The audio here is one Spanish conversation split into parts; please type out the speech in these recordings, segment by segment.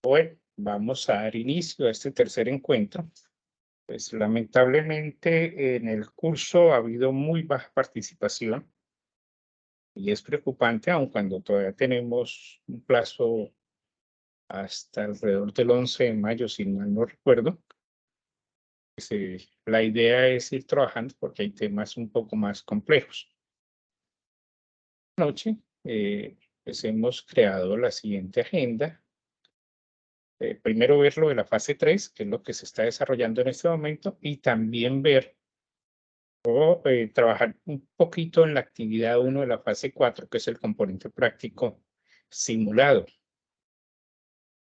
Bueno, vamos a dar inicio a este tercer encuentro. Pues lamentablemente en el curso ha habido muy baja participación y es preocupante, aun cuando todavía tenemos un plazo hasta alrededor del 11 de mayo, si mal no recuerdo. La idea es ir trabajando porque hay temas un poco más complejos. Anoche, pues hemos creado la siguiente agenda. Primero ver lo de la fase 3, que es lo que se está desarrollando en este momento, y también ver o trabajar un poquito en la actividad 1 de la fase 4, que es el componente práctico simulado.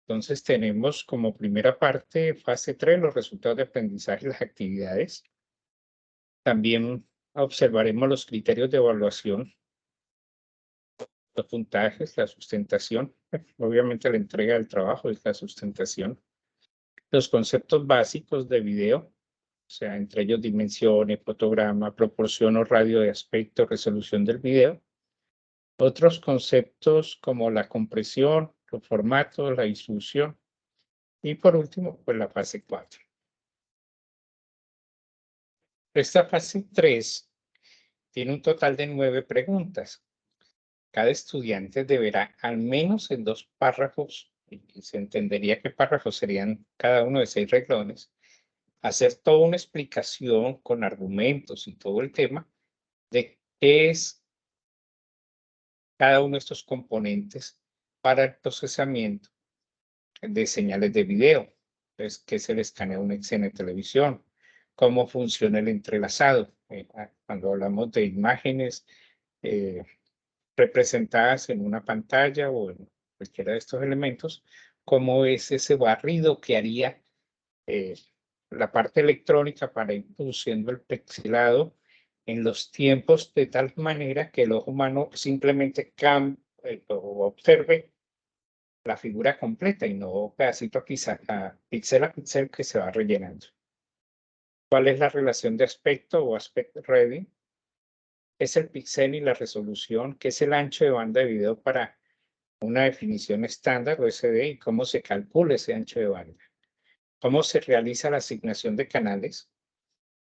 Entonces tenemos como primera parte, fase 3, los resultados de aprendizaje y las actividades. También observaremos los criterios de evaluación, los puntajes, la sustentación. Obviamente la entrega del trabajo es la sustentación. Los conceptos básicos de video, o sea, entre ellos dimensiones, fotograma, proporción o radio de aspecto, resolución del video. Otros conceptos como la compresión, los formatos, la distribución y por último, pues la fase 4. Esta fase 3 tiene un total de 9 preguntas. Cada estudiante deberá, al menos en 2 párrafos, y se entendería qué párrafos serían cada uno de 6 renglones, hacer toda una explicación con argumentos y todo el tema de qué es cada uno de estos componentes para el procesamiento de señales de video. Entonces, qué es el escaneo de una escena de televisión, cómo funciona el entrelazado. Cuando hablamos de imágenes eh, representadas en una pantalla o en cualquiera de estos elementos, cómo es ese barrido que haría eh, la parte electrónica para ir produciendo el pixelado en los tiempos de tal manera que el ojo humano simplemente o observe la figura completa y no pedacito a píxel que se va rellenando. ¿Cuál es la relación de aspecto o aspect ready? Es el píxel y la resolución, que es el ancho de banda de video para una definición estándar o SD y cómo se calcula ese ancho de banda. ¿Cómo se realiza la asignación de canales?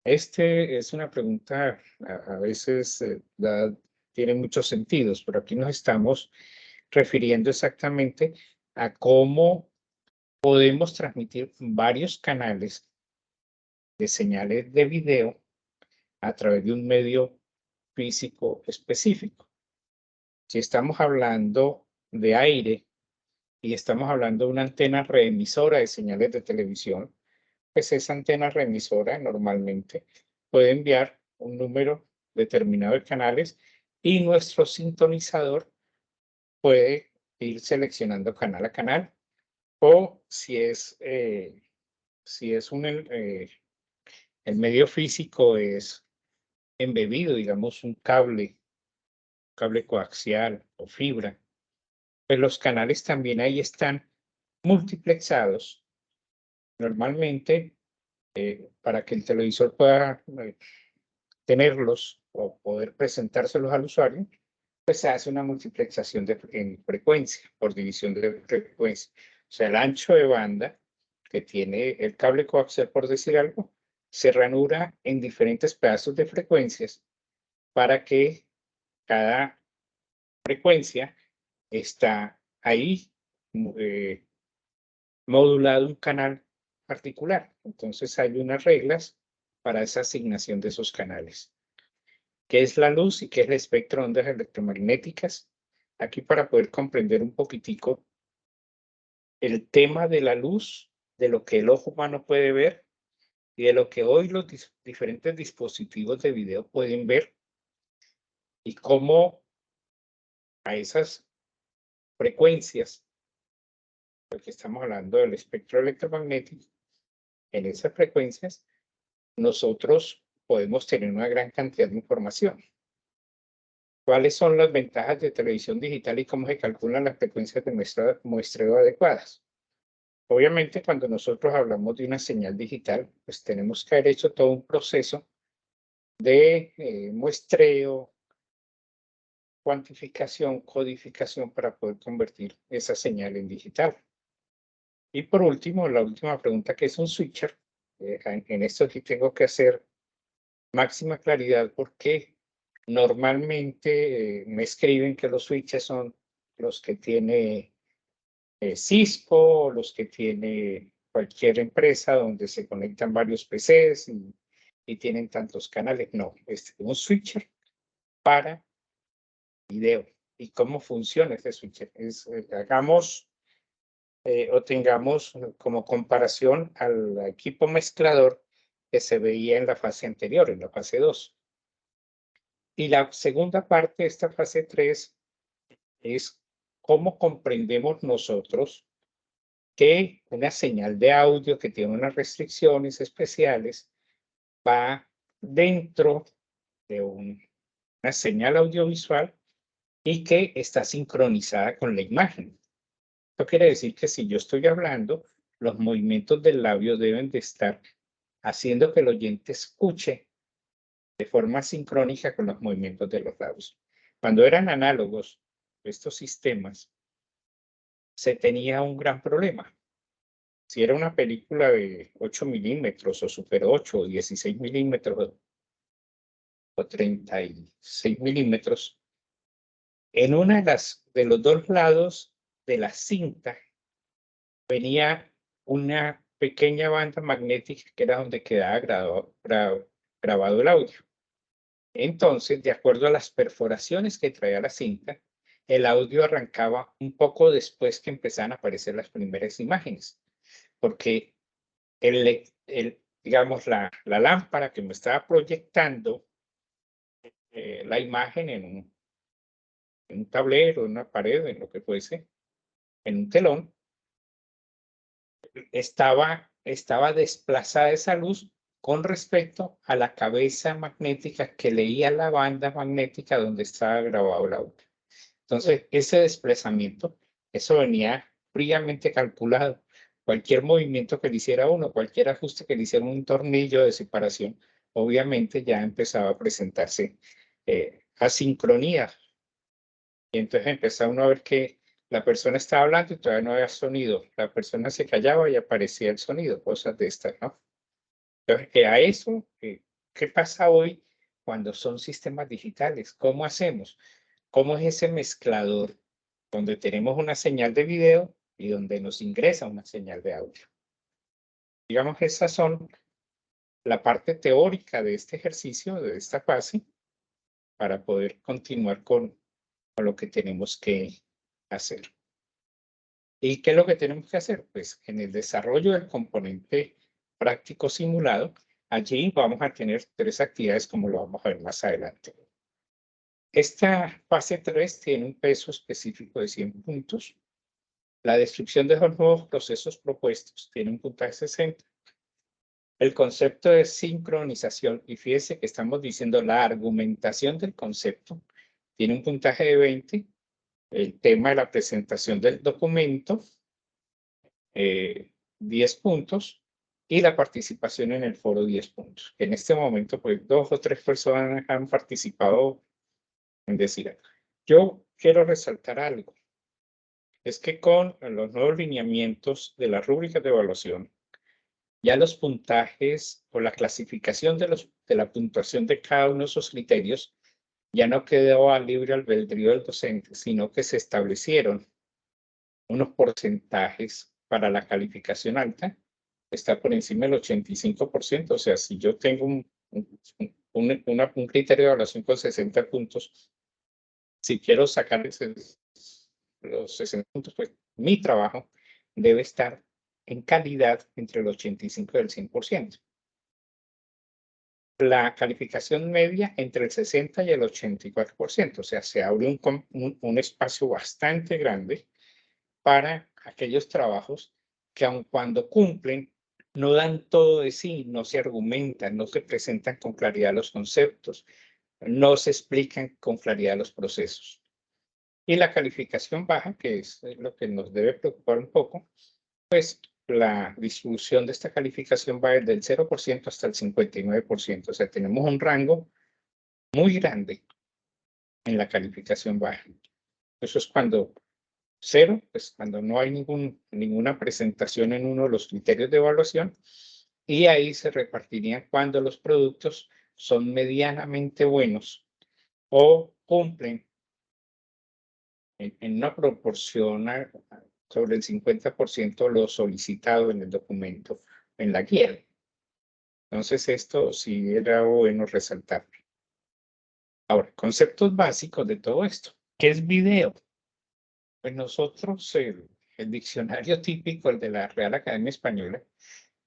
Este es una pregunta, a veces tiene muchos sentidos, pero aquí nos estamos refiriendo exactamente a cómo podemos transmitir varios canales de señales de video a través de un medio físico específico. Si estamos hablando de aire y estamos hablando de una antena reemisora de señales de televisión, pues esa antena reemisora normalmente puede enviar un número determinado de canales y nuestro sintonizador puede ir seleccionando canal a canal o si es el medio físico es embebido, digamos, un cable coaxial o fibra, pues los canales también ahí están multiplexados. Normalmente, para que el televisor pueda tenerlos o poder presentárselos al usuario, pues se hace una multiplexación en frecuencia, por división de frecuencia. O sea, el ancho de banda que tiene el cable coaxial, por decir algo, se ranura en diferentes pedazos de frecuencias para que cada frecuencia está ahí eh, modulado un canal particular. Entonces hay unas reglas para esa asignación de esos canales. ¿Qué es la luz y qué es el espectro de ondas electromagnéticas? Aquí para poder comprender un poquitico el tema de la luz, de lo que el ojo humano puede ver y de lo que hoy los diferentes dispositivos de video pueden ver y cómo a esas frecuencias, porque estamos hablando del espectro electromagnético, en esas frecuencias nosotros podemos tener una gran cantidad de información. ¿Cuáles son las ventajas de televisión digital y cómo se calculan las frecuencias de muestreo adecuadas? Obviamente, cuando nosotros hablamos de una señal digital, pues tenemos que haber hecho todo un proceso de muestreo, cuantificación, codificación para poder convertir esa señal en digital. Y por último, la última pregunta, que es un switcher. En esto sí tengo que hacer máxima claridad porque normalmente me escriben que los switches son los que tiene Cisco, los que tiene cualquier empresa donde se conectan varios PCs y tienen tantos canales. No, es un switcher para video. ¿Y cómo funciona este switcher? Hagamos o tengamos como comparación al equipo mezclador que se veía en la fase anterior, en la fase 2. Y la segunda parte de esta fase 3 es cómo comprendemos nosotros que una señal de audio que tiene unas restricciones especiales va dentro de una señal audiovisual y que está sincronizada con la imagen. Esto quiere decir que si yo estoy hablando, los movimientos del labio deben de estar haciendo que el oyente escuche de forma sincrónica con los movimientos de los labios. Cuando eran análogos estos sistemas, se tenía un gran problema. Si era una película de 8 milímetros o Super 8 o 16 milímetros o 36 milímetros, en una de los dos lados de la cinta venía una pequeña banda magnética que era donde quedaba grabado el audio. Entonces, de acuerdo a las perforaciones que traía la cinta, el audio arrancaba un poco después que empezaban a aparecer las primeras imágenes, porque digamos, la lámpara que me estaba proyectando la imagen en un tablero, en una pared, en lo que fuese, en un telón, estaba desplazada esa luz con respecto a la cabeza magnética que leía la banda magnética donde estaba grabado el audio. Entonces, ese desplazamiento, eso venía fríamente calculado. Cualquier movimiento que le hiciera uno, cualquier ajuste que le hiciera un tornillo de separación, obviamente ya empezaba a presentarse asincronía. Y entonces empezaba uno a ver que la persona estaba hablando y todavía no había sonido. La persona se callaba y aparecía el sonido, cosas de estas, ¿no? Entonces, a eso, ¿qué pasa hoy cuando son sistemas digitales? ¿Cómo hacemos? ¿Cómo es ese mezclador donde tenemos una señal de video y donde nos ingresa una señal de audio? Digamos, esas son la parte teórica de este ejercicio, de esta fase, para poder continuar con lo que tenemos que hacer. ¿Y qué es lo que tenemos que hacer? Pues en el desarrollo del componente práctico simulado, allí vamos a tener 3 actividades como lo vamos a ver más adelante. Esta fase 3 tiene un peso específico de 100 puntos. La descripción de los nuevos procesos propuestos tiene un puntaje 60. El concepto de sincronización, y fíjese que estamos diciendo la argumentación del concepto, tiene un puntaje de 20. El tema de la presentación del documento, 10 puntos. Y la participación en el foro, 10 puntos. En este momento, pues 2 o 3 personas han participado en decir. Yo quiero resaltar algo. Es que con los nuevos lineamientos de las rúbricas de evaluación, ya los puntajes o la clasificación de la puntuación de cada uno de esos criterios ya no quedó a libre albedrío del docente, sino que se establecieron unos porcentajes para la calificación alta, está por encima del 85%. O sea, si yo tengo un criterio de evaluación con 60 puntos, si quiero sacar los 60 puntos, pues mi trabajo debe estar en calidad entre el 85 y el 100%. La calificación media entre el 60 y el 84%. O sea, se abre un espacio bastante grande para aquellos trabajos que aun cuando cumplen, no dan todo de sí, no se argumentan, no se presentan con claridad los conceptos, no se explican con claridad los procesos. Y la calificación baja, que es lo que nos debe preocupar un poco, pues la distribución de esta calificación va desde el 0% hasta el 59%. O sea, tenemos un rango muy grande en la calificación baja. Eso es cuando 0, pues cuando no hay ninguna presentación en uno de los criterios de evaluación, y ahí se repartirían cuando los productos son medianamente buenos o cumplen en una proporción sobre el 50% lo solicitado en el documento, en la guía. Entonces, esto sí era bueno resaltar. Ahora, conceptos básicos de todo esto. ¿Qué es video? Pues nosotros, el diccionario típico, el de la Real Academia Española,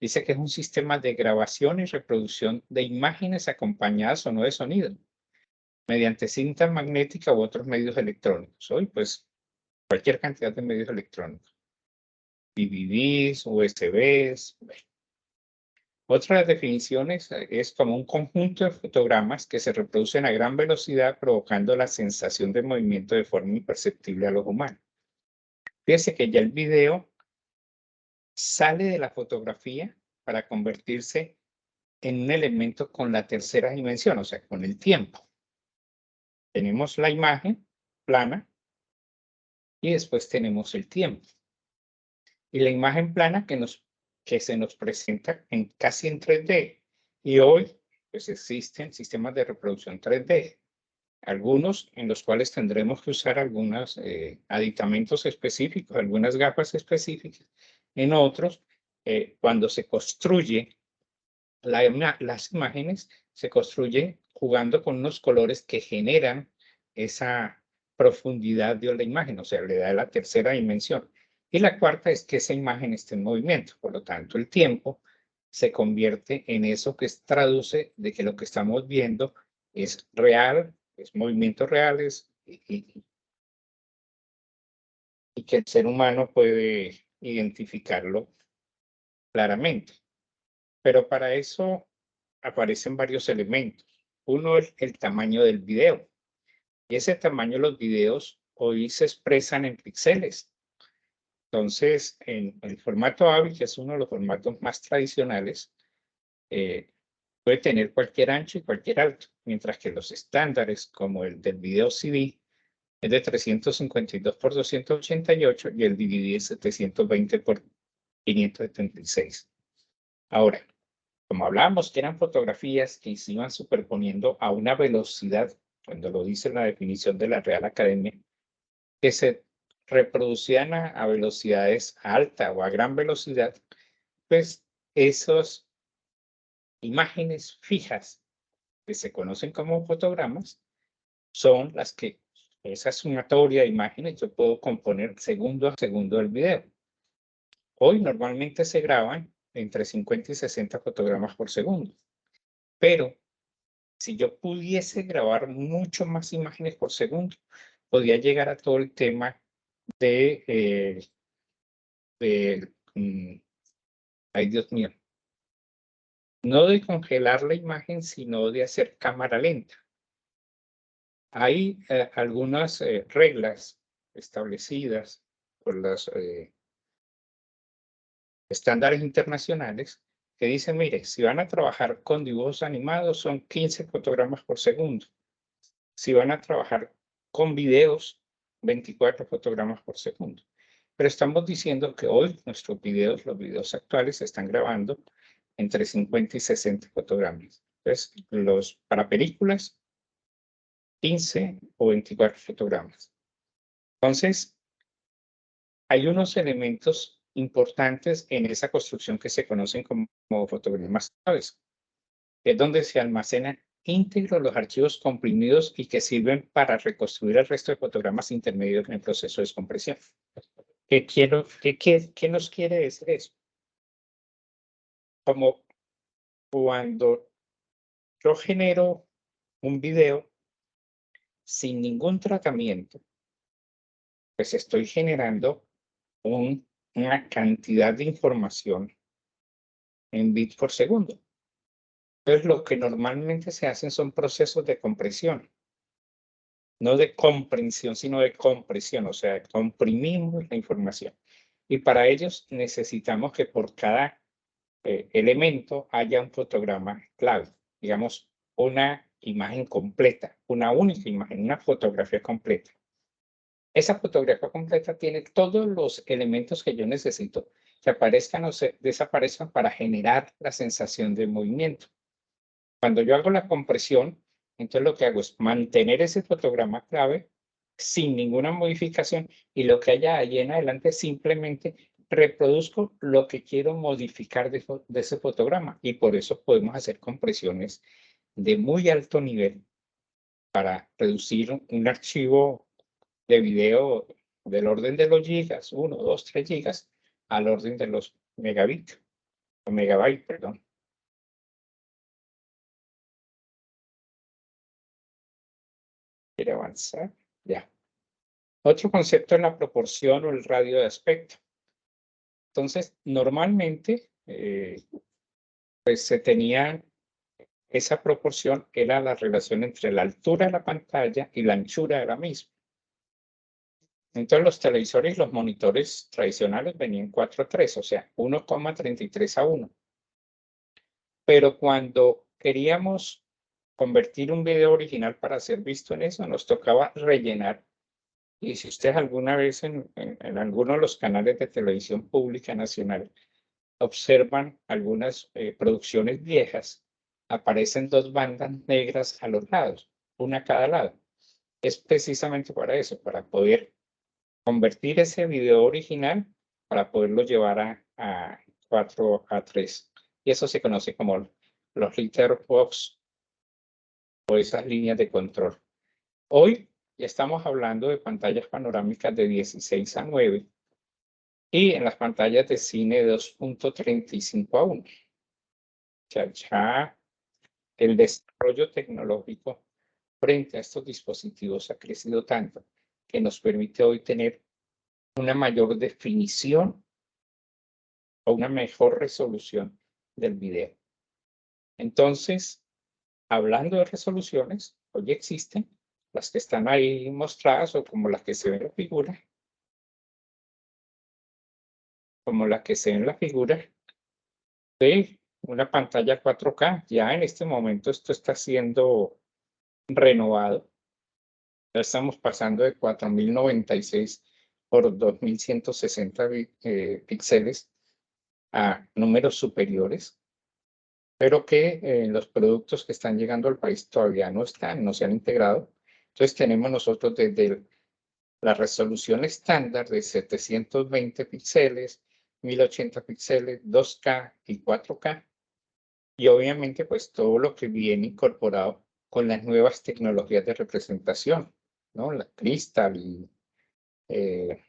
dice que es un sistema de grabación y reproducción de imágenes acompañadas o no de sonido, mediante cinta magnética u otros medios electrónicos. Hoy, pues, cualquier cantidad de medios electrónicos. DVDs, USBs. Bueno. Otra de las definiciones es como un conjunto de fotogramas que se reproducen a gran velocidad, provocando la sensación de movimiento de forma imperceptible a los humanos. Fíjese que ya el video sale de la fotografía para convertirse en un elemento con la tercera dimensión, o sea, con el tiempo. Tenemos la imagen plana y después tenemos el tiempo. Y la imagen plana que se nos presenta casi en 3D. Y hoy, pues existen sistemas de reproducción 3D. Algunos en los cuales tendremos que usar algunos aditamentos específicos, algunas gafas específicas. En otros, cuando se construye las imágenes, se construyen jugando con unos colores que generan esa profundidad de la imagen, o sea, le da la tercera dimensión. Y la cuarta es que esa imagen esté en movimiento, por lo tanto, el tiempo se convierte en eso que traduce de que lo que estamos viendo es real, es movimientos reales y que el ser humano puede identificarlo claramente. Pero para eso aparecen varios elementos. Uno es el tamaño del video. Y ese tamaño de los videos hoy se expresan en píxeles. Entonces, en el formato AVI, que es uno de los formatos más tradicionales, puede tener cualquier ancho y cualquier alto, mientras que los estándares, como el del video CD, es de 352 por 288 y el DVD es 720 por 576. Ahora, como hablábamos que eran fotografías que se iban superponiendo a una velocidad, cuando lo dice la definición de la Real Academia, que se reproducían a velocidades alta o a gran velocidad, pues esas imágenes fijas que se conocen como fotogramas son las que, esa sumatoria de imágenes, yo puedo componer segundo a segundo el video. Hoy normalmente se graban entre 50 y 60 fotogramas por segundo, pero si yo pudiese grabar mucho más imágenes por segundo, podría llegar a todo el tema de, ay Dios mío, no de congelar la imagen, sino de hacer cámara lenta. Hay algunas reglas establecidas por los estándares internacionales que dicen, mire, si van a trabajar con dibujos animados son 15 fotogramas por segundo. Si van a trabajar con videos, 24 fotogramas por segundo. Pero estamos diciendo que hoy nuestros videos, los videos actuales, se están grabando entre 50 y 60 fotogramas. Entonces, para películas, 15 o 24 fotogramas. Entonces, hay unos elementos importantes en esa construcción que se conocen como fotogramas claves. Es donde se almacenan íntegros los archivos comprimidos y que sirven para reconstruir el resto de fotogramas intermedios en el proceso de descompresión. ¿Qué nos quiere decir eso? Como cuando yo genero un video sin ningún tratamiento, pues estoy generando una cantidad de información en bits por segundo. Entonces, lo que normalmente se hacen son procesos de compresión, no de comprensión, sino de compresión, o sea, comprimimos la información. Y para ellos necesitamos que por cada elemento haya un fotograma clave, digamos, una imagen completa, una única imagen, una fotografía completa. esa fotografía completa tiene todos los elementos que yo necesito que aparezcan o desaparezcan para generar la sensación de movimiento. Cuando yo hago la compresión, entonces lo que hago es mantener ese fotograma clave sin ninguna modificación y lo que haya ahí en adelante simplemente reproduzco lo que quiero modificar de ese fotograma y por eso podemos hacer compresiones de muy alto nivel para reducir un archivo de video del orden de los gigas, 1, 2, 3 gigas, al orden de los megabits, o megabytes, perdón. ¿Quiere avanzar? Ya. Otro concepto es la proporción o el radio de aspecto. Entonces, normalmente, pues se tenía esa proporción, era la relación entre la altura de la pantalla y la anchura de la misma. Entonces, los televisores y los monitores tradicionales venían 4:3, o sea, 1,33:1. Pero cuando queríamos convertir un video original para ser visto en eso, nos tocaba rellenar. Y si ustedes alguna vez en alguno de los canales de televisión pública nacional observan algunas producciones viejas, aparecen 2 bandas negras a los lados, una a cada lado. Es precisamente para eso, para poder convertir ese video original, para poderlo llevar a 4:3. Y eso se conoce como los letterbox o esas líneas de control. Hoy ya estamos hablando de pantallas panorámicas de 16:9 y en las pantallas de cine de 2,35:1. O sea, ya el desarrollo tecnológico frente a estos dispositivos ha crecido tanto que nos permite hoy tener una mayor definición o una mejor resolución del video. Entonces, hablando de resoluciones, hoy existen las que están ahí mostradas o como las que se ven en la figura, como la que se ve en la figura de una pantalla 4K. Ya en este momento esto está siendo renovado. Ya estamos pasando de 4096 por 2160 píxeles a números superiores, pero que los productos que están llegando al país todavía no están, no se han integrado. Entonces tenemos nosotros desde la resolución estándar de 720 píxeles, 1080 píxeles, 2K y 4K. Y obviamente, pues todo lo que viene incorporado con las nuevas tecnologías de representación, ¿no? La Crystal y se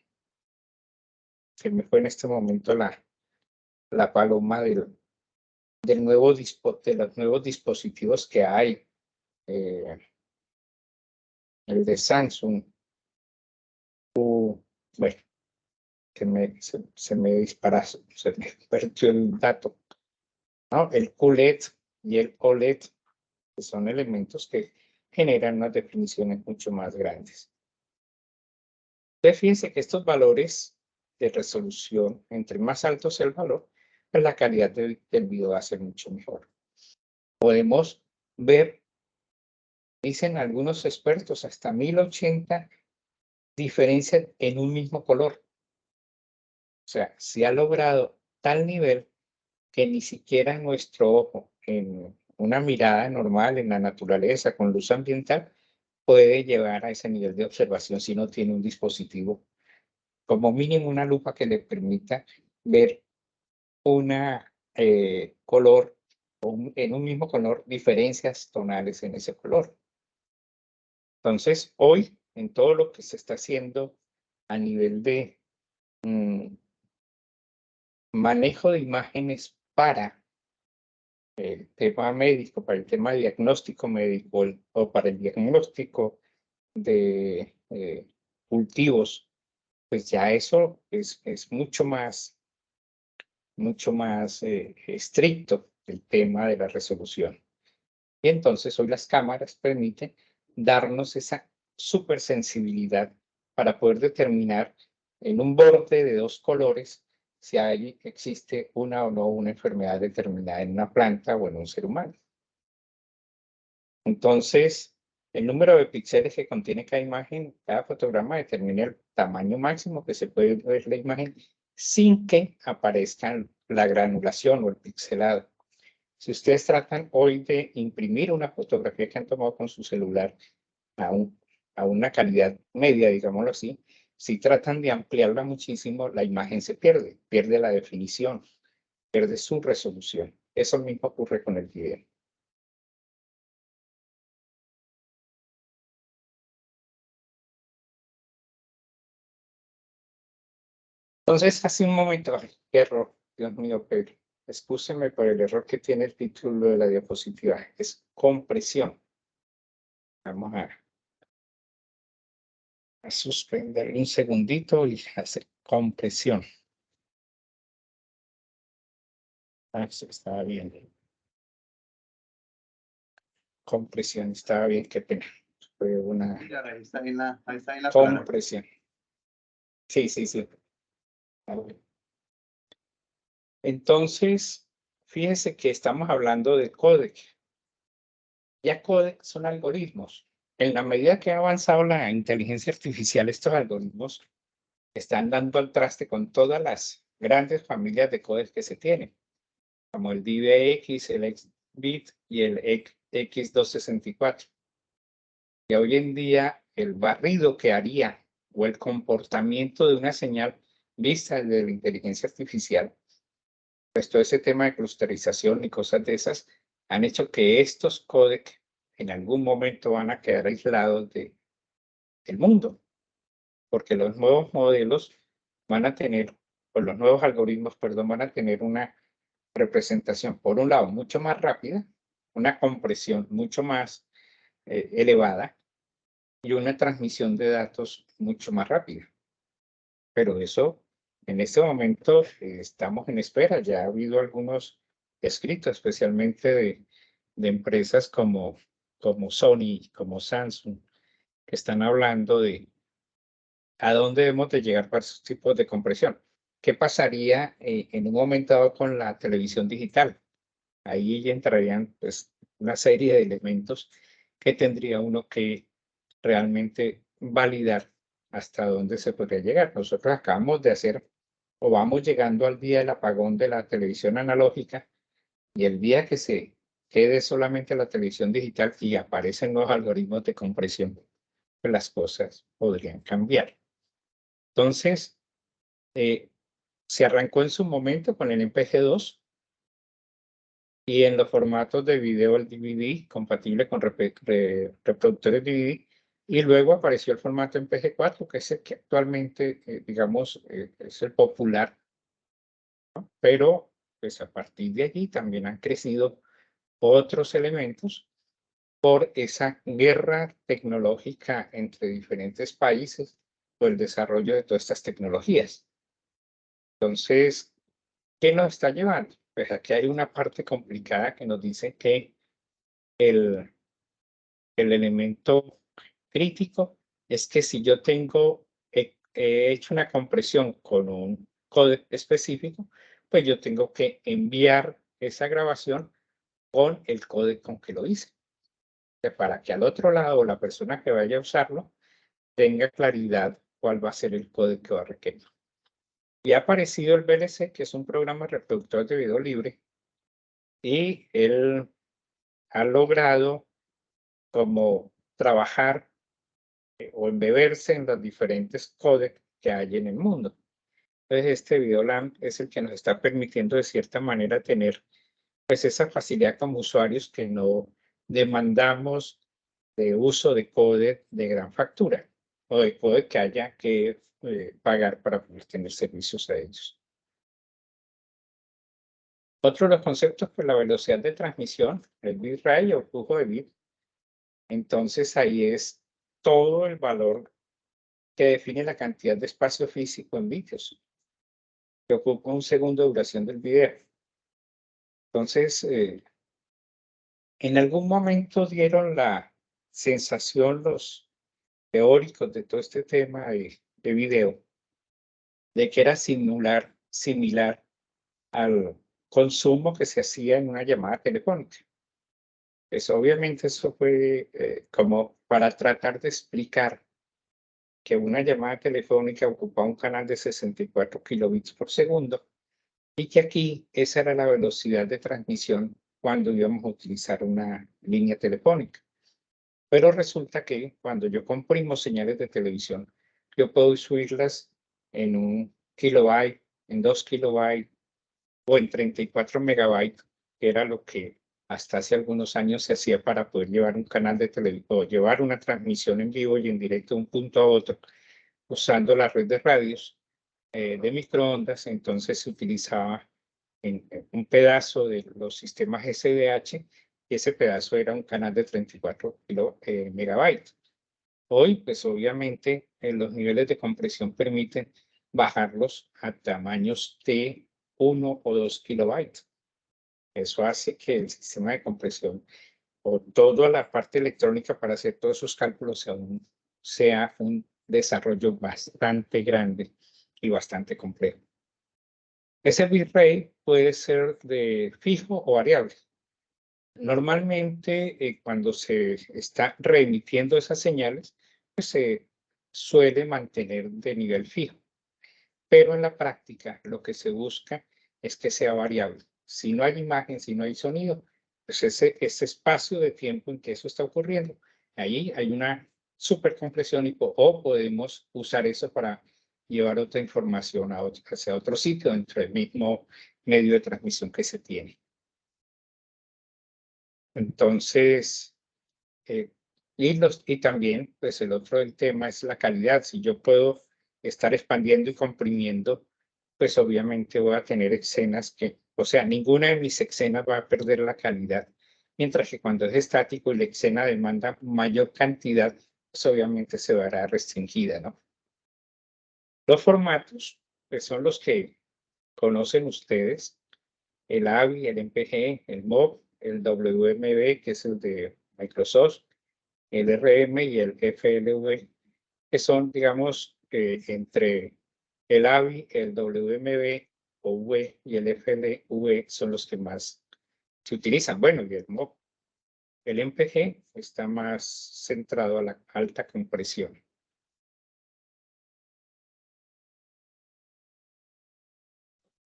me fue en este momento la paloma de los nuevos dispositivos que hay, el de Samsung, bueno, se me dispara, se me perdió el dato, ¿no? El QLED y el OLED, que son elementos que generan unas definiciones mucho más grandes. Entonces, fíjense que estos valores de resolución, entre más alto sea el valor, pues la calidad del video va a ser mucho mejor. Podemos ver, dicen algunos expertos, hasta 1080 diferencias en un mismo color. O sea, se ha logrado tal nivel que ni siquiera nuestro ojo, en una mirada normal en la naturaleza, con luz ambiental, puede llegar a ese nivel de observación si no tiene un dispositivo, como mínimo una lupa que le permita ver una color, en un mismo color, diferencias tonales en ese color. Entonces, hoy, en todo lo que se está haciendo a nivel de manejo de imágenes para el tema médico, para el tema de diagnóstico médico o para el diagnóstico de cultivos, pues ya eso es mucho más estricto el tema de la resolución. Y entonces hoy las cámaras permiten darnos esa supersensibilidad para poder determinar en un borde de 2 colores si existe una o no una enfermedad determinada en una planta o en un ser humano. Entonces, El número de píxeles que contiene cada imagen, cada fotograma determina el tamaño máximo que se puede ver la imagen sin que aparezca la granulación o el pixelado. Si ustedes tratan hoy de imprimir una fotografía que han tomado con su celular a una calidad media, digámoslo así, si tratan de ampliarla muchísimo, la imagen se pierde la definición, pierde su resolución. Eso mismo ocurre con el video. Entonces, hace un momento, ay, qué error, Dios mío, Pedro. Excúseme por el error que tiene el título de la diapositiva. Es compresión. Vamos a suspender un segundito y hacer compresión. Ah, sí, estaba bien. Compresión, estaba bien, qué pena. Fue una Ahí está bien la clara. compresión. Sí, sí, sí. A ver. Entonces, fíjense que estamos hablando de códec. Ya códec son algoritmos. En la medida que ha avanzado la inteligencia artificial, estos algoritmos están dando al traste con todas las grandes familias de códecs que se tienen, como el DivX, el XBit y el X264. Y hoy en día el barrido que haría o el comportamiento de una señal vista desde la inteligencia artificial, pues todo ese tema de clusterización y cosas de esas han hecho que estos códecs en algún momento van a quedar aislados del mundo, porque los nuevos modelos van a tener, o los nuevos algoritmos, perdón, van a tener una representación, por un lado, mucho más rápida, una compresión mucho más elevada y una transmisión de datos mucho más rápida. Pero eso, en este momento, estamos en espera. Ya ha habido algunos escritos, especialmente de empresas como Sony, como Samsung, que están hablando de a dónde debemos de llegar para esos tipos de compresión. ¿Qué pasaría en un momento dado con la televisión digital? Ahí entrarían pues, una serie de elementos que tendría uno que realmente validar hasta dónde se podría llegar. Nosotros acabamos de hacer o vamos llegando al día del apagón de la televisión analógica y el día que se quede solamente la televisión digital y aparecen nuevos algoritmos de compresión, pues las cosas podrían cambiar. Entonces, se arrancó en su momento con el MPG-2 y en los formatos de video el DVD compatible con reproductores DVD, y luego apareció el formato MPG-4, que es el que actualmente, digamos, es el popular, ¿no? Pero pues a partir de allí también han crecido otros elementos por esa guerra tecnológica entre diferentes países por el desarrollo de todas estas tecnologías. Entonces, ¿qué nos está llevando? Pues aquí hay una parte complicada que nos dice que el elemento crítico es que si yo he hecho una compresión con un códec específico, pues yo tengo que enviar esa grabación con el códec con que lo hice, para que al otro lado la persona que vaya a usarlo tenga claridad cuál va a ser el códec que va a requerir. Y ha aparecido el VLC, que es un programa reproductor de video libre, y él ha logrado como trabajar o embeberse en los diferentes códecs que hay en el mundo. Entonces, este VideoLAM es el que nos está permitiendo de cierta manera tener pues esa facilidad como usuarios que no demandamos de uso de códec de gran factura o de códec que haya que pagar para poder tener servicios a ellos. Otro de los conceptos, pues la velocidad de transmisión, el bitrate o flujo de bit. Entonces ahí es todo el valor que define la cantidad de espacio físico en vídeos, que ocupa un segundo de duración del video. Entonces, en algún momento dieron la sensación los teóricos de todo este tema de video, de que era similar al consumo que se hacía en una llamada telefónica. Pues obviamente eso fue como para tratar de explicar que una llamada telefónica ocupaba un canal de 64 kilobits por segundo y que aquí esa era la velocidad de transmisión cuando íbamos a utilizar una línea telefónica. Pero resulta que cuando yo comprimo señales de televisión, yo puedo subirlas en 1 kilobyte, en 2 kilobytes o en 34 megabytes, que era lo que hasta hace algunos años se hacía para poder llevar un canal de televisión o llevar una transmisión en vivo y en directo de un punto a otro usando la red de radios de microondas. Entonces se utilizaba un pedazo de los sistemas SDH y ese pedazo era un canal de 34 megabytes. Hoy, pues obviamente, los niveles de compresión permiten bajarlos a tamaños de 1 o 2 kilobytes. Eso hace que el sistema de compresión o toda la parte electrónica para hacer todos esos cálculos sea un desarrollo bastante grande y bastante complejo. Ese bitrate puede ser de fijo o variable. Normalmente, cuando se está reemitiendo esas señales, pues se suele mantener de nivel fijo, pero en la práctica lo que se busca es que sea variable. Si no hay imagen, si no hay sonido, pues ese espacio de tiempo en que eso está ocurriendo, ahí hay una supercompresión o podemos usar eso para llevar otra información hacia otro sitio dentro del mismo medio de transmisión que se tiene. Entonces, y también, pues el otro del tema es la calidad. Si yo puedo estar expandiendo y comprimiendo, pues obviamente voy a tener escenas o sea, ninguna de mis escenas va a perder la calidad, mientras que cuando es estático y la escena demanda mayor cantidad, pues obviamente se verá restringida, ¿no? Los formatos, pues son los que conocen ustedes: el AVI, el MPG, el MOV, el WMV, que es el de Microsoft, el RM y el FLV, que son, digamos, entre el AVI, el WMV o V y el FLV son los que más se utilizan. Bueno, y el MOV. El MPG está más centrado a la alta compresión.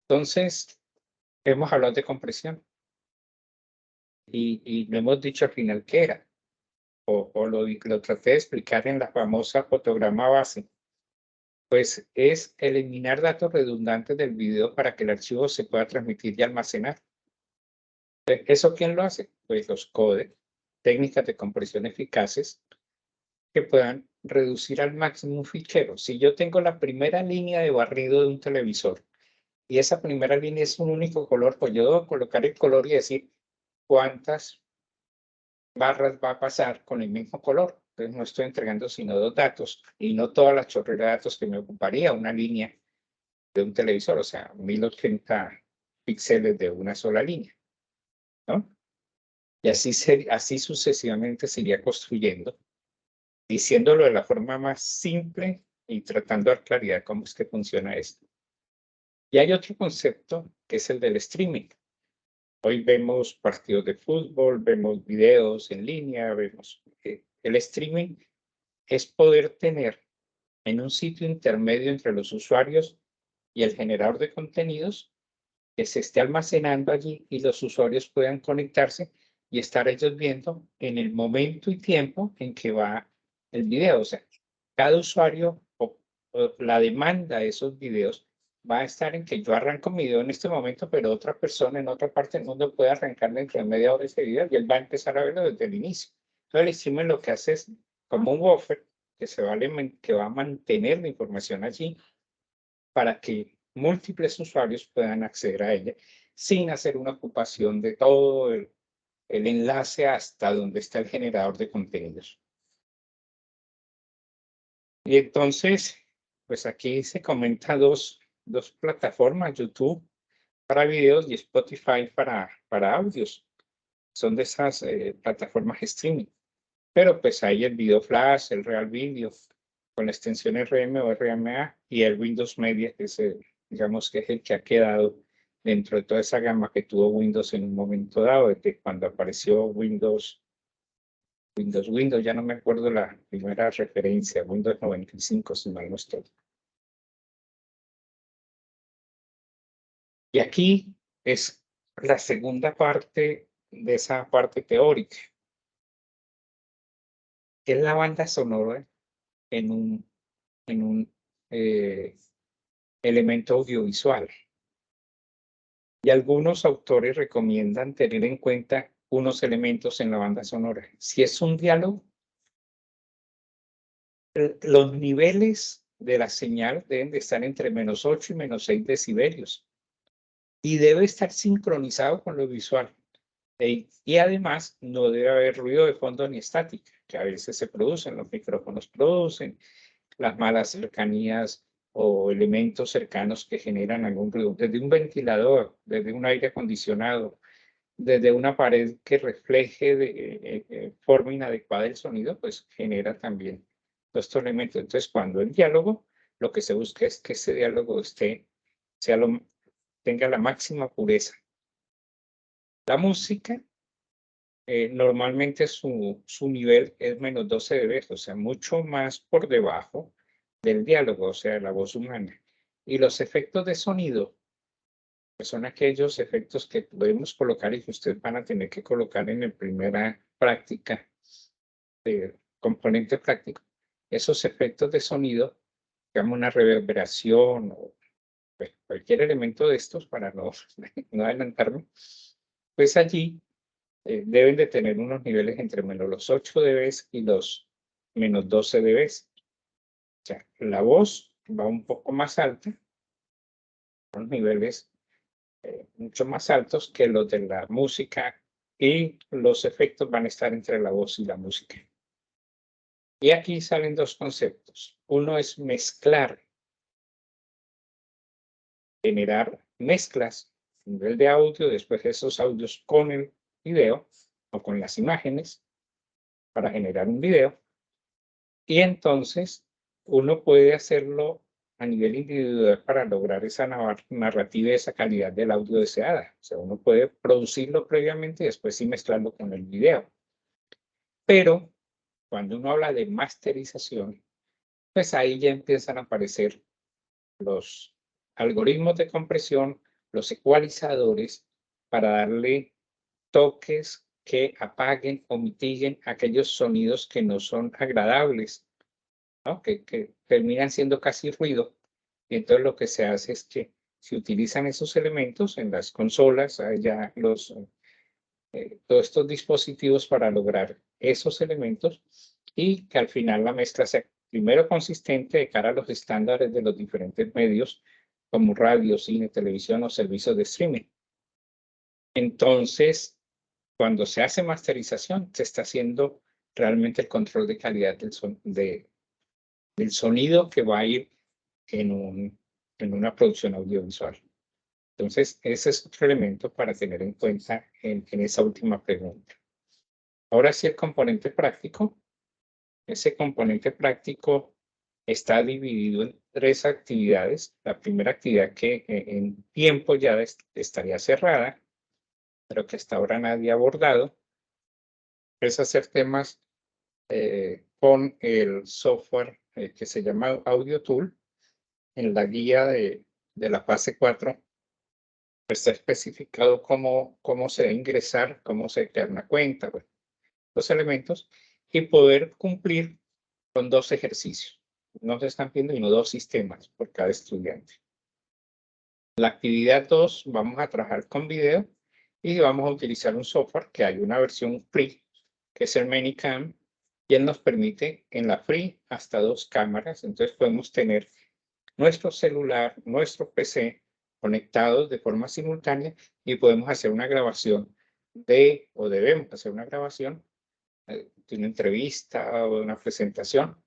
Entonces, hemos hablado de compresión y no hemos dicho al final qué era, o lo traté de explicar en la famosa fotograma base. Pues es eliminar datos redundantes del video para que el archivo se pueda transmitir y almacenar. ¿Eso quién lo hace? Pues los codecs, técnicas de compresión eficaces que puedan reducir al máximo un fichero. Si yo tengo la primera línea de barrido de un televisor y esa primera línea es un único color, pues yo debo colocar el color y decir cuántas barras va a pasar con el mismo color. Entonces no estoy entregando sino 2 datos y no todas las chorreras de datos que me ocuparía una línea de un televisor, o sea, 1080 píxeles de una sola línea, ¿no? Y así sucesivamente se iría construyendo, diciéndolo de la forma más simple y tratando de dar claridad cómo es que funciona esto. Y hay otro concepto que es el del streaming. Hoy vemos partidos de fútbol, vemos videos en línea, vemos el streaming es poder tener en un sitio intermedio entre los usuarios y el generador de contenidos que se esté almacenando allí y los usuarios puedan conectarse y estar ellos viendo en el momento y tiempo en que va el video. O sea, cada usuario o la demanda de esos videos va a estar en que yo arranco mi video en este momento, pero otra persona en otra parte del mundo puede arrancar dentro de media hora ese video y él va a empezar a verlo desde el inicio. Entonces, el streaming lo que hace es como un buffer que va a mantener la información allí para que múltiples usuarios puedan acceder a ella sin hacer una ocupación de todo el enlace hasta donde está el generador de contenidos. Y entonces, pues aquí se comenta dos plataformas: YouTube para videos y Spotify para audios. Son de esas plataformas streaming. Pero pues hay el Video Flash, el Real Video, con la extensión RM o RMA, y el Windows Media, que es digamos que es el que ha quedado dentro de toda esa gama que tuvo Windows en un momento dado, desde cuando apareció Windows, ya no me acuerdo la primera referencia, Windows 95, si mal no estoy. Y aquí es la segunda parte de esa parte teórica, que es la banda sonora en un elemento audiovisual. Y algunos autores recomiendan tener en cuenta unos elementos en la banda sonora. Si es un diálogo, los niveles de la señal deben de estar entre -8 y -6 decibelios. Y debe estar sincronizado con lo visual. Y además no debe haber ruido de fondo ni estática, que a veces se producen, los micrófonos producen, las malas cercanías o elementos cercanos que generan algún ruido, desde un ventilador, desde un aire acondicionado, desde una pared que refleje de forma inadecuada el sonido, pues genera también todos estos elementos. Entonces, cuando el diálogo, lo que se busca es que ese diálogo tenga la máxima pureza. La música, normalmente su nivel es -12 dB, o sea, mucho más por debajo del diálogo, o sea, la voz humana. Y los efectos de sonido, pues son aquellos efectos que podemos colocar y que ustedes van a tener que colocar en la primera práctica de componente práctico. Esos efectos de sonido, digamos una reverberación o pues, cualquier elemento de estos para no, no adelantarme, pues allí deben de tener unos niveles entre -8 dB y los -12 dB. O sea, la voz va un poco más alta, unos niveles mucho más altos que los de la música y los efectos van a estar entre la voz y la música. Y aquí salen dos conceptos. Uno es mezclar, generar mezclas a nivel de audio, después esos audios con el video o con las imágenes para generar un video. Y entonces uno puede hacerlo a nivel individual para lograr esa narrativa y esa calidad del audio deseada. O sea, uno puede producirlo previamente y después sí mezclarlo con el video. Pero cuando uno habla de masterización, pues ahí ya empiezan a aparecer los algoritmos de compresión, los ecualizadores, para darle toques que apaguen o mitiguen aquellos sonidos que no son agradables, ¿no? Que terminan siendo casi ruido. Y entonces lo que se hace es que se utilizan esos elementos en las consolas, ya todos estos dispositivos para lograr esos elementos y que al final la mezcla sea primero consistente de cara a los estándares de los diferentes medios como radio, cine, televisión o servicios de streaming. Entonces, cuando se hace masterización, se está haciendo realmente el control de calidad del sonido que va a ir en una producción audiovisual. Entonces, ese es otro elemento para tener en cuenta en esa última pregunta. Ahora sí, el componente práctico. Ese componente práctico está dividido en 3 actividades. La primera actividad que en tiempo ya estaría cerrada, pero que hasta ahora nadie ha abordado, es hacer temas con el software que se llama Audio Tool. En la guía de la fase 4 está especificado cómo se debe ingresar, cómo se crea una cuenta, bueno, los elementos, y poder cumplir con 2 ejercicios. No se están pidiendo sino 2 sistemas por cada estudiante. La actividad 2 vamos a trabajar con video y vamos a utilizar un software que hay una versión free, que es el ManyCam, y él nos permite en la free hasta 2 cámaras. Entonces podemos tener nuestro celular, nuestro PC conectados de forma simultánea y podemos hacer una grabación o debemos hacer una grabación de una entrevista o de una presentación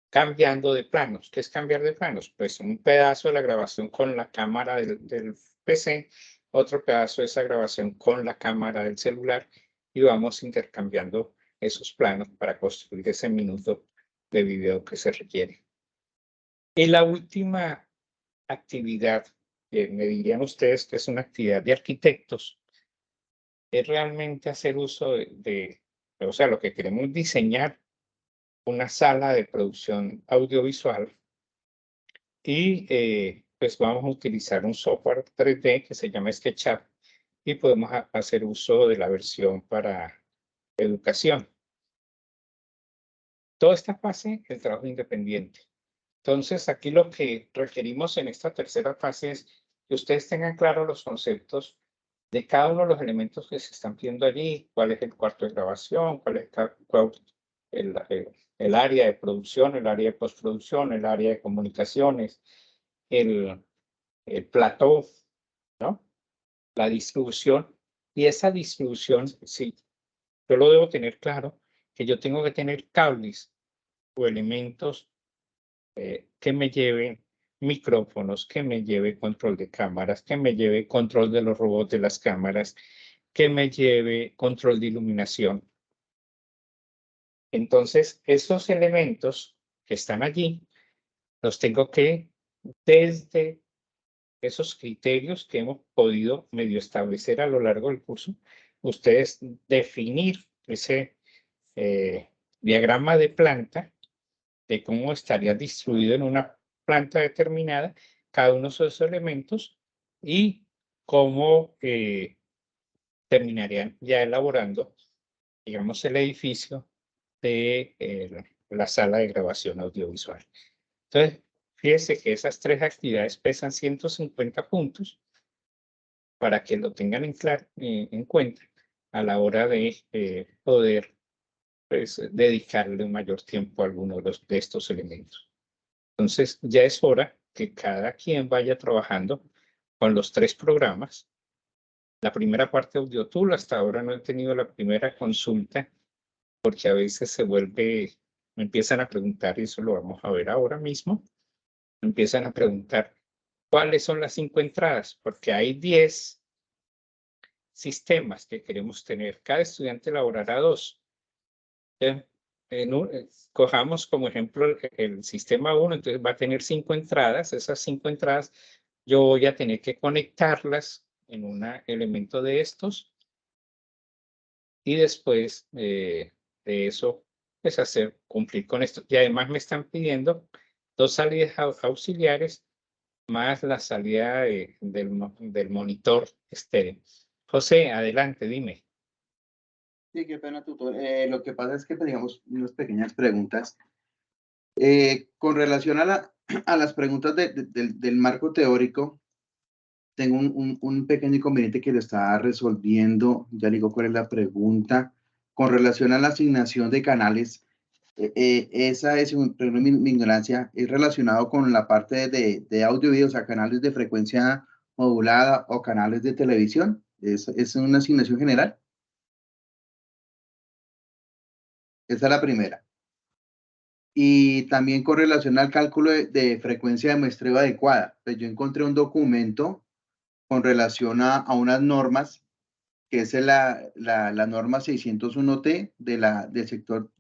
cambiando de planos. ¿Qué es cambiar de planos? Pues un pedazo de la grabación con la cámara del PC, otro pedazo de esa grabación con la cámara del celular y vamos intercambiando esos planos para construir ese minuto de video que se requiere. Y la última actividad me dirían ustedes que es una actividad de arquitectos, es realmente hacer uso o sea, lo que queremos es diseñar una sala de producción audiovisual y pues vamos a utilizar un software 3D que se llama SketchUp y podemos hacer uso de la versión para educación. Toda esta fase, el trabajo independiente. Entonces, aquí lo que requerimos en esta tercera fase es que ustedes tengan claros los conceptos de cada uno de los elementos que se están viendo allí, cuál es el cuarto de grabación, cuál el área de producción, el área de postproducción, el área de comunicaciones, el, el plató, ¿no? La distribución. Y esa distribución, sí, yo lo debo tener claro, que yo tengo que tener cables o elementos que me lleve micrófonos, que me lleve control de cámaras, que me lleve control de los robots de las cámaras, que me lleve control de iluminación. Entonces, esos elementos que están allí, los tengo que, desde esos criterios que hemos podido medio establecer a lo largo del curso, ustedes definir ese diagrama de planta de cómo estaría distribuido en una planta determinada cada uno de esos elementos y cómo terminarían ya elaborando, digamos, el edificio de la sala de grabación audiovisual. Entonces, fíjese que esas tres actividades pesan 150 puntos para que lo tengan en cuenta a la hora de poder pues, dedicarle un mayor tiempo a alguno de estos elementos. Entonces, ya es hora que cada quien vaya trabajando con los tres programas. La primera parte de AudioTool, hasta ahora no he tenido la primera consulta, porque a veces me empiezan a preguntar, y eso lo vamos a ver ahora mismo, me empiezan a preguntar cuáles son las 5 entradas, porque hay 10 sistemas que queremos tener. Cada estudiante elaborará 2. Cojamos como ejemplo el sistema 1, entonces va a tener 5 entradas. Esas 5 entradas yo voy a tener que conectarlas en un elemento de estos y después de eso, pues cumplir con esto. Y además me están pidiendo 2 salidas auxiliares más la salida del monitor estéreo. José, adelante, dime. Sí, qué pena, tutor. Lo que pasa es que, pues, digamos, unas pequeñas preguntas. Con relación a las preguntas del marco teórico, tengo un pequeño inconveniente que lo está resolviendo. Ya digo cuál es la pregunta. Con relación a la asignación de canales, esa es, perdón, mi ignorancia, es relacionado con la parte de audio y video, o sea, canales de frecuencia modulada o canales de televisión. Es una asignación general. Esa es la primera. Y también con relación al cálculo de frecuencia de muestreo adecuada. Pues yo encontré un documento con relación a unas normas, que es la norma 601T del sector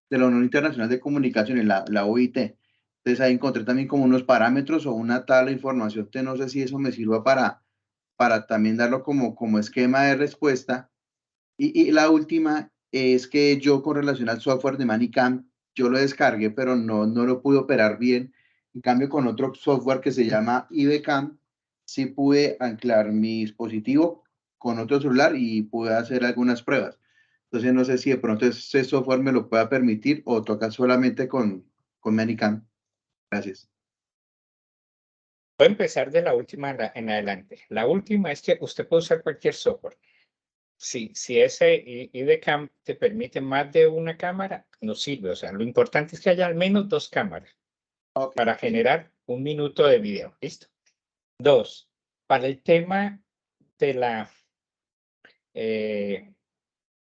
de la Unión Internacional de Comunicaciones, la OIT. Entonces ahí encontré también como unos parámetros o una tabla de información. Entonces no sé si eso me sirva para también darlo como esquema de respuesta. Y la última es que yo con relación al software de Manicam, yo lo descargué, pero no lo pude operar bien. En cambio, con otro software que se llama IBCam, sí pude anclar mi dispositivo con otro celular y pude hacer algunas pruebas. Entonces, no sé si de pronto ese software me lo pueda permitir o toca solamente con Manicam. Gracias. Voy a empezar de la última en adelante. La última es que usted puede usar cualquier software. Si ese IDCAM te permite más de una cámara, no sirve. O sea, lo importante es que haya al menos 2 cámaras Ok, para sí. generar 1 minuto de video. ¿Listo? 2, para el tema de la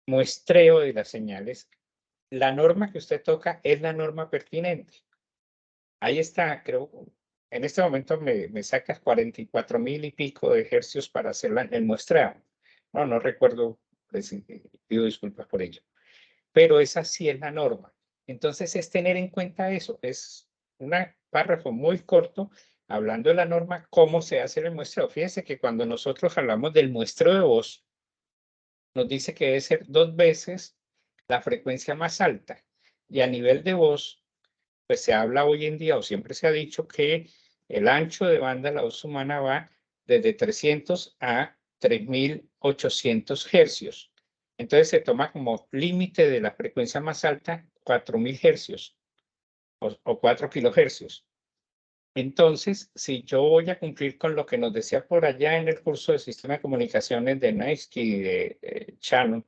muestreo de las señales, la norma que usted toca es la norma pertinente. Ahí está, creo. En este momento me sacas 44,000 y pico de hercios para hacer el muestreo. No recuerdo, pido disculpas por ello. Pero esa sí es la norma. Entonces es tener en cuenta eso. Es un párrafo muy corto, hablando de la norma, ¿cómo se hace el muestreo? Fíjense que cuando nosotros hablamos del muestreo de voz, nos dice que debe ser 2 veces la frecuencia más alta. Y a nivel de voz, pues se habla hoy en día, o siempre se ha dicho, que el ancho de banda de la voz humana va desde 300 a 3800 hercios. Entonces se toma como límite de la frecuencia más alta 4000 hercios o 4 kilohercios. Entonces, si yo voy a cumplir con lo que nos decía por allá en el curso de Sistema de Comunicaciones de Naisky y de Shannon,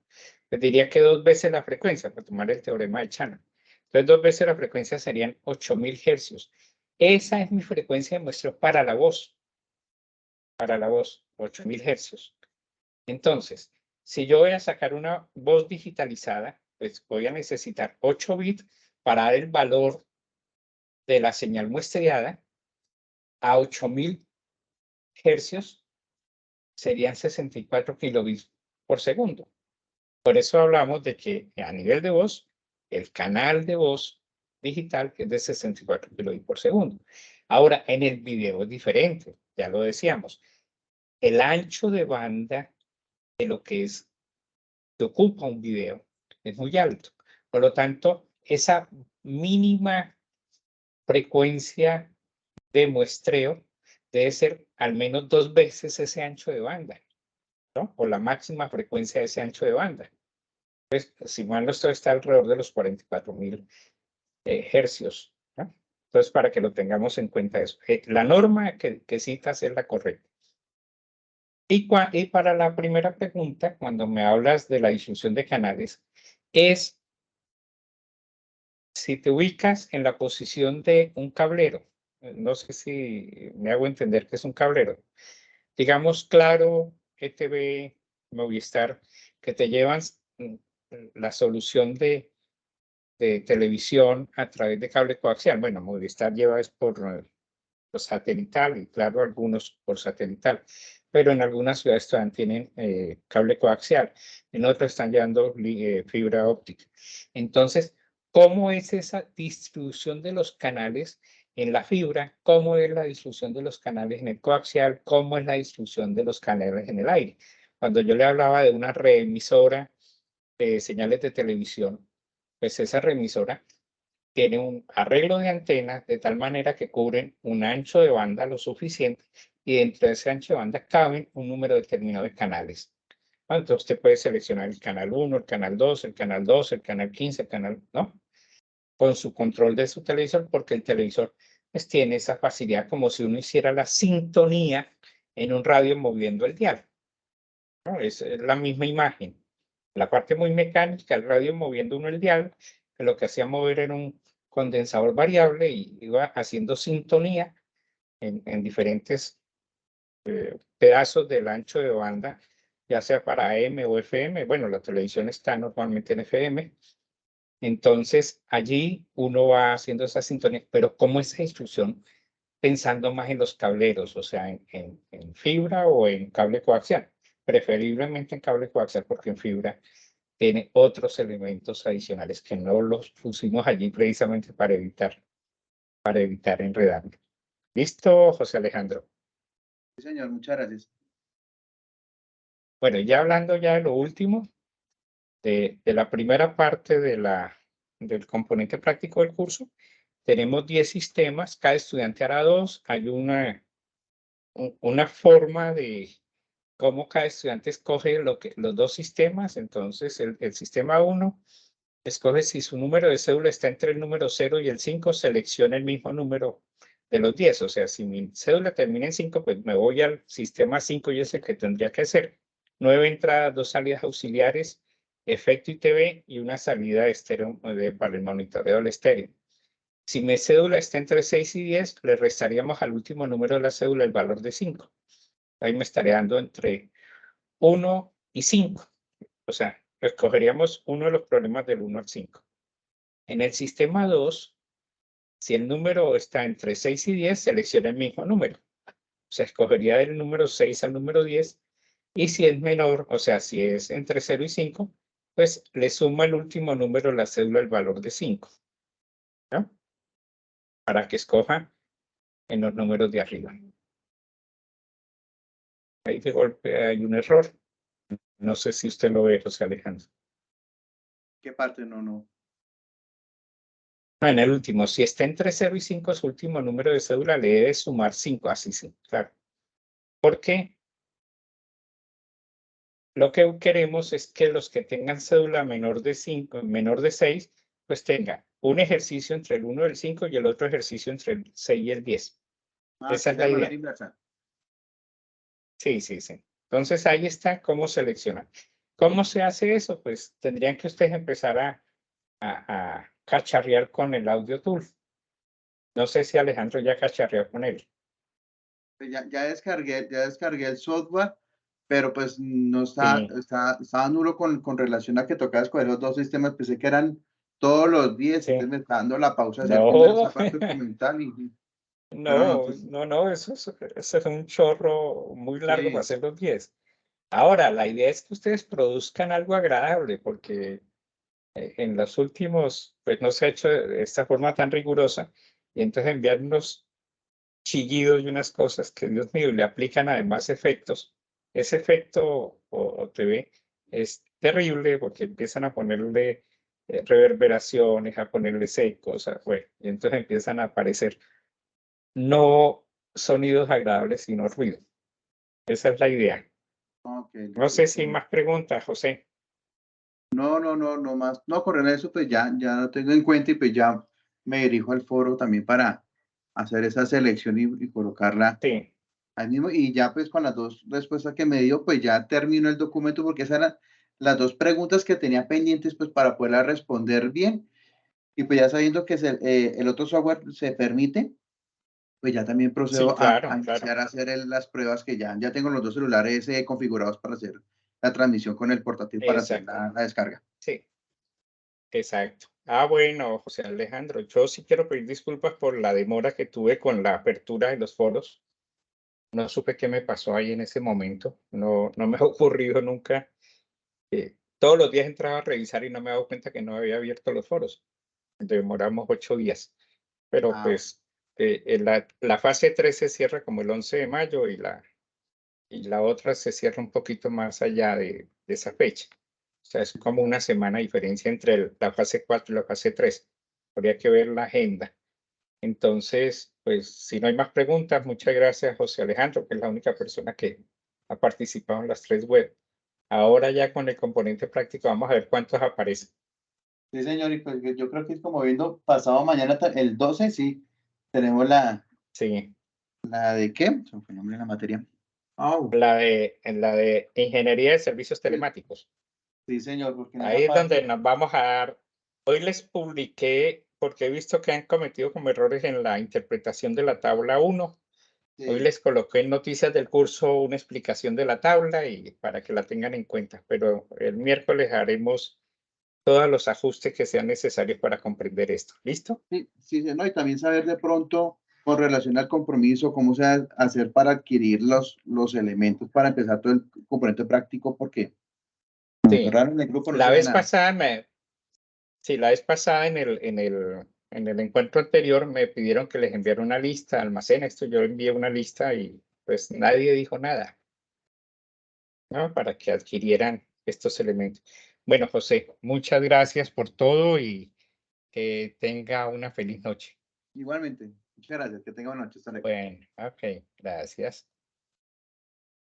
pues diría que 2 veces la frecuencia, para tomar el teorema de Shannon. Entonces, 2 veces la frecuencia serían 8000 hercios. Esa es mi frecuencia de muestreo para la voz, 8000 hercios. Entonces, si yo voy a sacar una voz digitalizada, pues voy a necesitar 8 bits para dar el valor de la señal muestreada a 8000 hercios, serían 64 kilobits por segundo. Por eso hablamos de que a nivel de voz, el canal de voz digital es de 64 kilobits por segundo. Ahora, en el video es diferente, ya lo decíamos. El ancho de banda de lo que ocupa un video es muy alto. Por lo tanto, esa mínima frecuencia de muestreo debe ser al menos 2 veces ese ancho de banda, ¿no? O la máxima frecuencia de ese ancho de banda. Pues, si mal no estoy, está alrededor de los 44.000 hercios, ¿no? Entonces, para que lo tengamos en cuenta eso. La norma que citas es la correcta. Y para la primera pregunta, cuando me hablas de la distribución de canales, es si te ubicas en la posición de un cablero. No sé si me hago entender que es un cablero. Digamos, Claro, ETV, Movistar, que te llevan la solución de televisión a través de cable coaxial. Bueno, Movistar lleva es por satelital y Claro, algunos por satelital, pero en algunas ciudades todavía tienen cable coaxial, en otras están llevando fibra óptica. Entonces, ¿cómo es esa distribución de los canales en la fibra? ¿Cómo es la distribución de los canales en el coaxial? ¿Cómo es la distribución de los canales en el aire? Cuando yo le hablaba de una reemisora de señales de televisión, pues esa reemisora tiene un arreglo de antenas de tal manera que cubren un ancho de banda lo suficiente y dentro de ese ancho de banda caben un número determinado de canales. Entonces usted puede seleccionar el canal 1, el canal 2, el canal 2, el canal 15, el canal, ¿no? Con su control de su televisor, porque el televisor pues, tiene esa facilidad como si uno hiciera la sintonía en un radio moviendo el dial, ¿no? Es la misma imagen. La parte muy mecánica, el radio moviendo uno el dial, que lo que hacía mover era un condensador variable y iba haciendo sintonía en diferentes pedazos del ancho de banda, ya sea para AM o FM. Bueno, la televisión está normalmente en FM. Entonces, allí uno va haciendo esa sintonía, pero ¿cómo esa instrucción? Pensando más en los cableros, o sea, en fibra o en cable coaxial. Preferiblemente en cable coaxial, porque en fibra tiene otros elementos adicionales que no los pusimos allí precisamente para evitar enredarme. ¿Listo, José Alejandro? Sí, señor, muchas gracias. Bueno, ya hablando ya de lo último, de la primera parte del componente práctico del curso, tenemos 10 sistemas, cada estudiante hará 2, hay una forma de cómo cada estudiante escoge los 2 sistemas. Entonces, el sistema 1 escoge si su número de cédula está entre el número 0 y el 5, selecciona el mismo número de los 10. O sea, si mi cédula termina en 5, pues me voy al sistema 5 y es el que tendría que hacer. 9 entradas, 2 salidas auxiliares, efecto ITV y una salida estéreo para el monitoreo del estéreo. Si mi cédula está entre 6 y 10, le restaríamos al último número de la cédula el valor de 5. Ahí me estaría dando entre 1 y 5. O sea, escogeríamos uno de los problemas del 1 al 5. En el sistema 2, si el número está entre 6 y 10, selecciona el mismo número. O sea, escogería del número 6 al número 10. Y si es menor, o sea, si es entre 0 y 5, pues le suma el último número de la cédula el valor de 5. ¿No? Para que escoja en los números de arriba. Ahí de golpe hay un error. No sé si usted lo ve, José Alejandro. ¿Qué parte? No, no. No, en el último, si está entre 0 y 5, su último número de cédula le debe sumar 5. Así sí, claro. Porque lo que queremos es que los que tengan cédula menor de 5, menor de 6, pues tengan un ejercicio entre el 1 y el 5 y el otro ejercicio entre el 6 y el 10. Esa es la idea. Inversa. Sí, sí, sí. Entonces ahí está cómo seleccionar. ¿Cómo se hace eso? Pues tendrían que ustedes empezar a cacharrear con el Audio Tool. No sé si Alejandro ya cacharreó con él. Pues ya descargué el software, pero pues no está, Sí. estaba nulo con relación a que tocaba escoger los dos sistemas. Pensé que eran todos los 10, entonces Sí. me está dando la pausa de hacer primero No, esa parte documental pero no, no, pues no, no, eso es un chorro muy largo para sí, hacer los 10. Ahora, la idea es que ustedes produzcan algo agradable, porque en los últimos, pues no se ha hecho de esta forma tan rigurosa, y entonces enviar unos chillidos y unas cosas que, Dios mío, le aplican además efectos. Ese efecto o TV es terrible porque empiezan a ponerle reverberaciones, a ponerle secos, bueno, y entonces empiezan a aparecer no sonidos agradables, sino ruido. Esa es la idea. ok, No listo. sé si hay más preguntas, José. No más. No, con eso pues ya lo tengo en cuenta y pues ya me dirijo al foro también para hacer esa selección y colocarla Sí, ahí mismo. Y ya pues con las dos respuestas que me dio, pues ya termino el documento porque esas eran las dos preguntas que tenía pendientes pues para poderlas responder bien. Y pues ya sabiendo que el otro software se permite, pues ya también sí, procedo a claro, claro. iniciar a hacer las pruebas que ya tengo los dos celulares configurados para hacer la transmisión con el portátil para hacer Exacto. la descarga. Sí, exacto. Ah, bueno, José Alejandro, yo sí quiero pedir disculpas por la demora que tuve con la apertura de los foros. No supe qué me pasó ahí en ese momento. No, no me ha ocurrido nunca. Todos los días entraba a revisar y no me he dado cuenta que no había abierto los foros. Demoramos 8 días. Pero Ah, pues la fase 3 se cierra como el 11 de mayo y la otra se cierra un poquito más allá de esa fecha. O sea, es como una semana de diferencia entre la fase 4 y la fase 3. Habría que ver la agenda. Entonces, pues si no hay más preguntas, muchas gracias, José Alejandro, que es la única persona que ha participado en las 3 web. Ahora ya con el componente práctico vamos a ver cuántos aparecen. sí, señor, y pues yo creo que es como viendo pasado mañana, el 12 sí, tenemos Sí, la de qué, se me fue el nombre de la materia. Oh, en la de Ingeniería de Servicios Telemáticos. sí, señor, porque en esa Ahí es donde parte, nos vamos a dar. Hoy les publiqué, porque he visto que han cometido como errores en la interpretación de la tabla 1. Hoy sí, les coloqué en noticias del curso una explicación de la tabla y para que la tengan en cuenta, pero el miércoles haremos todos los ajustes que sean necesarios para comprender esto. ¿Listo? sí, no, y también saber de pronto con relación al compromiso, cómo se va a hacer para adquirir los elementos para empezar todo el componente práctico, porque como fue Sí. raro en el grupo no La se ve vez nada. pasada sí, la vez pasada en el encuentro anterior me pidieron que les enviara una lista, almacén esto, yo envié una lista y pues nadie dijo nada, ¿no? Para que adquirieran estos elementos. Bueno, José, muchas gracias por todo y que tenga una feliz noche. Igualmente, muchas gracias, que tenga buena noche, hasta luego. Bueno, ok, gracias.